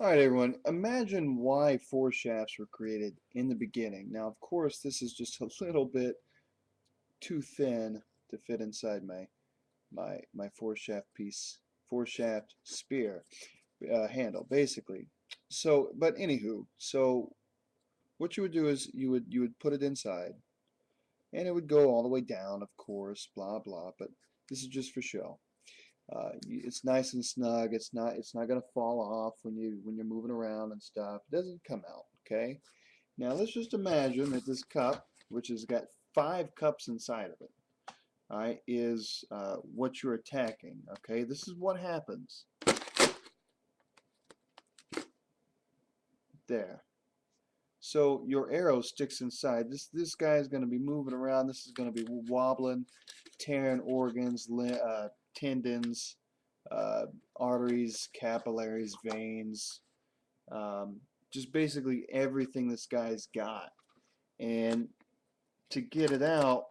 All right, everyone. Imagine why fore-shafts were created in the beginning. Now, of course, this is just a little bit too thin to fit inside my fore-shaft piece, fore-shaft spear handle, basically. So, but anywho, so what you would do is you would put it inside, and it would go all the way down, of course, blah blah. But this is just for show. It's nice and snug. It's not gonna fall off when you're moving around and stuff. It doesn't come out. Okay. Now let's just imagine that this cup, which has got 5 cups inside of it, all right, is what you're attacking. Okay. This is what happens there. So your arrow sticks inside. This guy is going to be moving around. This is going to be wobbling, tearing organs, tendons, arteries, capillaries, veins, just basically everything this guy's got. And to get it out,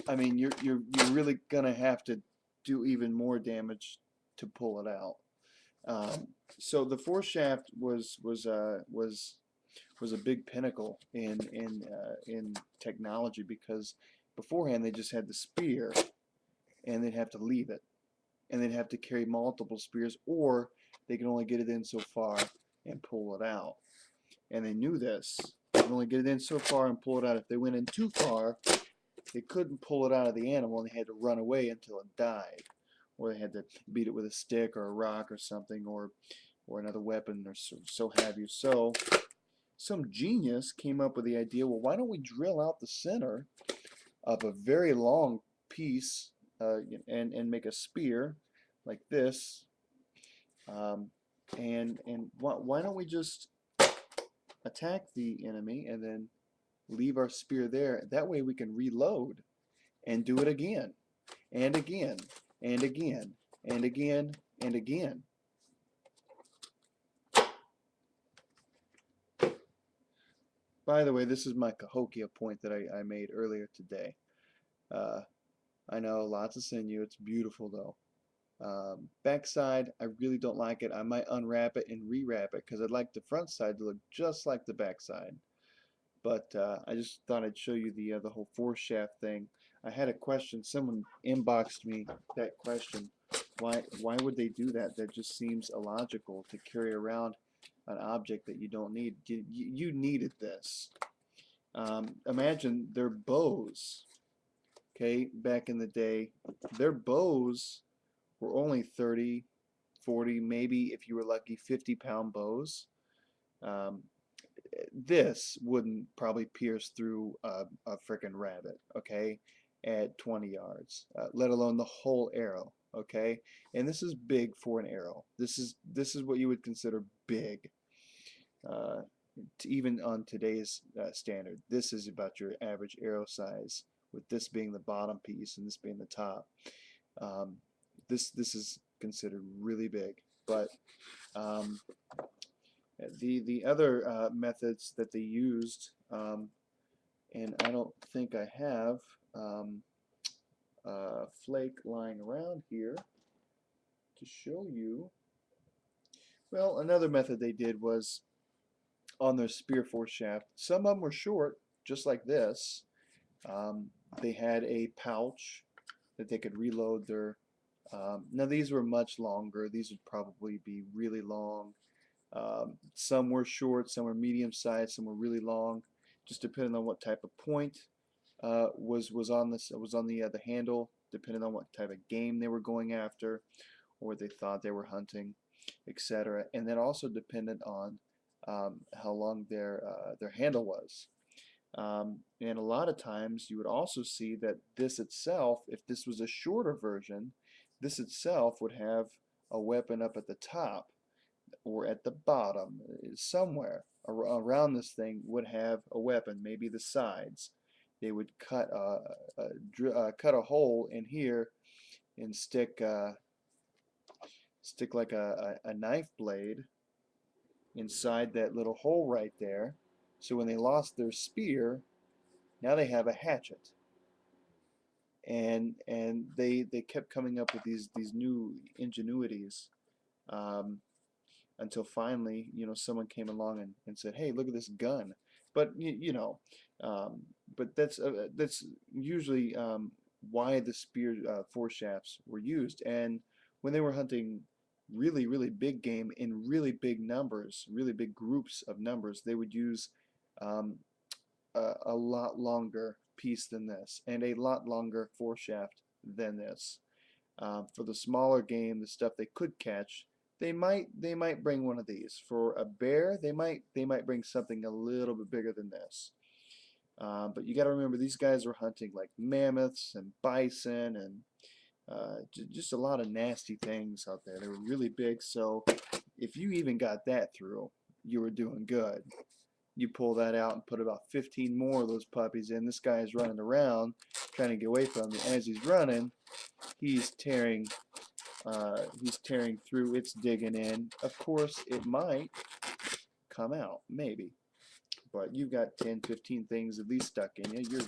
I mean, you're really gonna have to do even more damage to pull it out. So the foreshaft was a big pinnacle in technology because beforehand they just had the spear and they'd have to leave it and they'd have to carry multiple spears, or they could only get it in so far and pull it out. And they knew this. They could only get it in so far and pull it out. If they went in too far, they couldn't pull it out of the animal and they had to run away until it died. Or they had to beat it with a stick or a rock or something, or another weapon, or so have you. So some genius came up with the idea, well, why don't we drill out the center of a very long piece and make a spear like this, um, and why don't we just attack the enemy and then leave our spear there? That way we can reload and do it again and again and again and again and again. By the way, this is my Cahokia point that I made earlier today. Uh, I know, lots of sinew. It's beautiful though. Backside, I really don't like it. I might unwrap it and rewrap it because I'd like the front side to look just like the backside. But I just thought I'd show you the whole foreshaft thing. I had a question. Someone inboxed me that question. Why would they do that? That just seems illogical to carry around an object that you don't need. You needed this. Imagine their bows. Okay, back in the day, their bows were only 30, 40, maybe if you were lucky, 50-pound bows. Um, this wouldn't probably pierce through a frickin' rabbit, okay, at 20 yards, let alone the whole arrow, okay? And this is big for an arrow. This is what you would consider big, uh, even on today's standard. This is about your average arrow size, with this being the bottom piece and this being the top. Um, this is considered really big, but um, the other methods that they used, and I don't think I have flake lying around here to show you. Well, another method they did was on their spear force shaft. Some of them were short, just like this. They had a pouch that they could reload their. Now these were much longer. These would probably be really long. Some were short, some were medium sized, some were really long, just depending on what type of point was on the handle, depending on what type of game they were going after, or what they thought they were hunting, etc. And then also dependent on how long their handle was. And a lot of times you would also see that this itself, if this was a shorter version, this itself would have a weapon up at the top or at the bottom, somewhere around this thing would have a weapon, maybe the sides. They would cut a hole in here and stick like a knife blade inside that little hole right there. So when they lost their spear, now they have a hatchet. And they kept coming up with these new ingenuities. Um, until finally, someone came along and said, "Hey, look at this gun." But um, but that's usually why the spear fore-shafts were used. And when they were hunting really, really big game in really big numbers, really big groups of numbers, they would use um, a lot longer piece than this and a lot longer foreshaft than this. For the smaller game, the stuff they could catch, they might bring one of these. For a bear, they might bring something a little bit bigger than this. But you got to remember, these guys were hunting like mammoths and bison and just a lot of nasty things out there. They were really big, so if you even got that through, you were doing good. You pull that out and put about 15 more of those puppies in. This guy is running around trying to get away from you. As he's running, he's tearing through. It's digging in. Of course, it might come out, maybe, but you've got 10, 15 things at least stuck in you.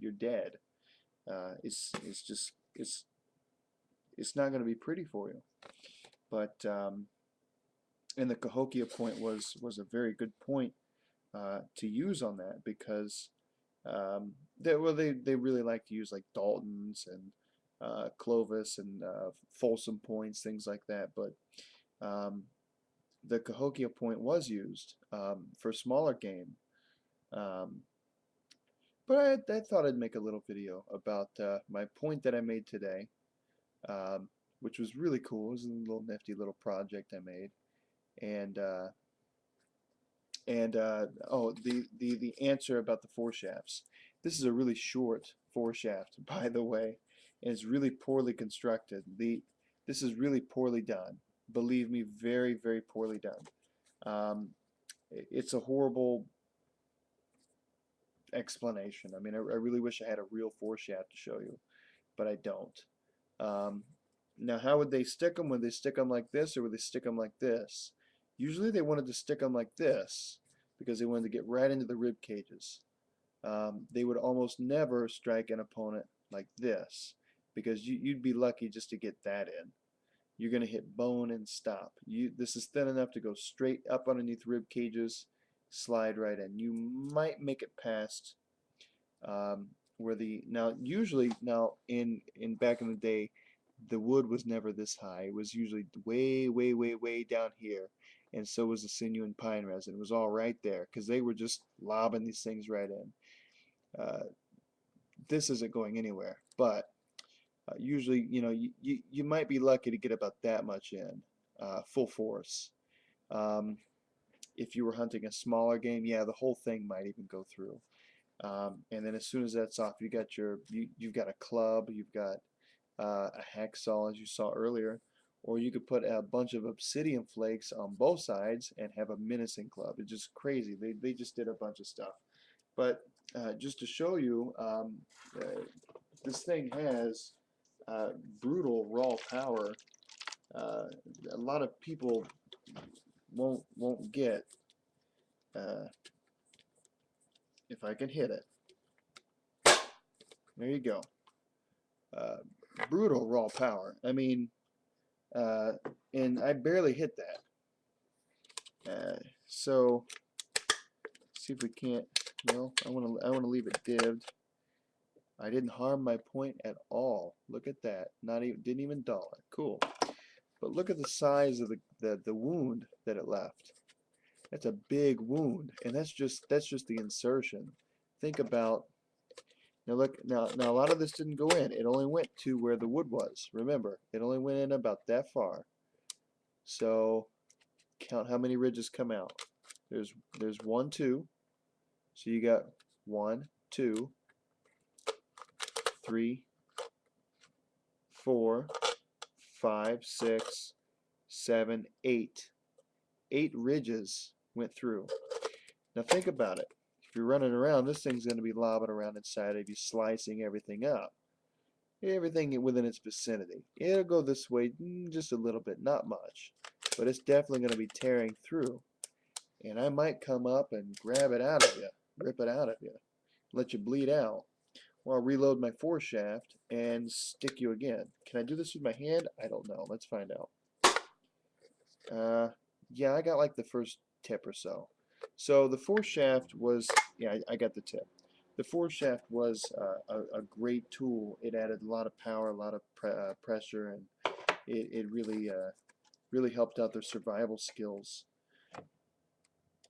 You're dead. It's just it's not going to be pretty for you. But and the Cahokia point was a very good point to use on that, because they really like to use like Daltons and Clovis and Folsom points, things like that. But the Cahokia point was used for smaller game. Um, but I thought I'd make a little video about my point that I made today, which was really cool. It was a little nifty little project I made, and oh, the answer about the fore-shafts. This is a really short fore-shaft, by the way, and it's really poorly constructed. This is really poorly done. Believe me, very, very poorly done. It's a horrible explanation. I mean, I really wish I had a real fore-shaft to show you, but I don't. Now, how would they stick them? Would they stick them like this, or would they stick them like this? Usually they wanted to stick them like this because they wanted to get right into the rib cages. They would almost never strike an opponent like this, because you'd be lucky just to get that in. You're going to hit bone and stop. This is thin enough to go straight up underneath rib cages, slide right in. You might make it past where now in back in the day, the wood was never this high. It was usually way, way, way, way down here, and so was the sinew and pine resin. It was all right there because they were just lobbing these things right in. This isn't going anywhere, but usually, you might be lucky to get about that much in full force. Um, if you were hunting a smaller game, yeah, the whole thing might even go through. And then as soon as that's off, you've got a club, you've got a hacksaw, as you saw earlier, or you could put a bunch of obsidian flakes on both sides and have a menacing club. It's just crazy. They just did a bunch of stuff. But just to show you, this thing has brutal raw power. A lot of people won't get. If I can hit it, there you go. Brutal raw power. I mean, and I barely hit that. So see if we can't. No, I want to leave it dived. I didn't harm my point at all. Look at that. Didn't even dull it. Cool. But look at the size of the wound that it left. That's a big wound, and that's just the insertion. Think about now. Look now. A lot of this didn't go in. It only went to where the wood was. Remember, it only went in about that far. So count how many ridges come out. There's 1, 2. So you got 1, 2, 3, 4, 5, 6, 7, 8. 8 ridges went through. Now think about it. If you're running around, this thing's going to be lobbing around inside of you, slicing everything up. Everything within its vicinity. It'll go this way just a little bit, not much. But it's definitely going to be tearing through. And I might come up and grab it out of you, rip it out of you, let you bleed out. Or I'll reload my fore-shaft and stick you again. Can I do this with my hand? I don't know. Let's find out. Yeah, I got like the first tip or so. So the Fore-shaft was, yeah, I got the tip. The Fore-shaft was a great tool. It added a lot of power, a lot of pressure, and it really really helped out their survival skills.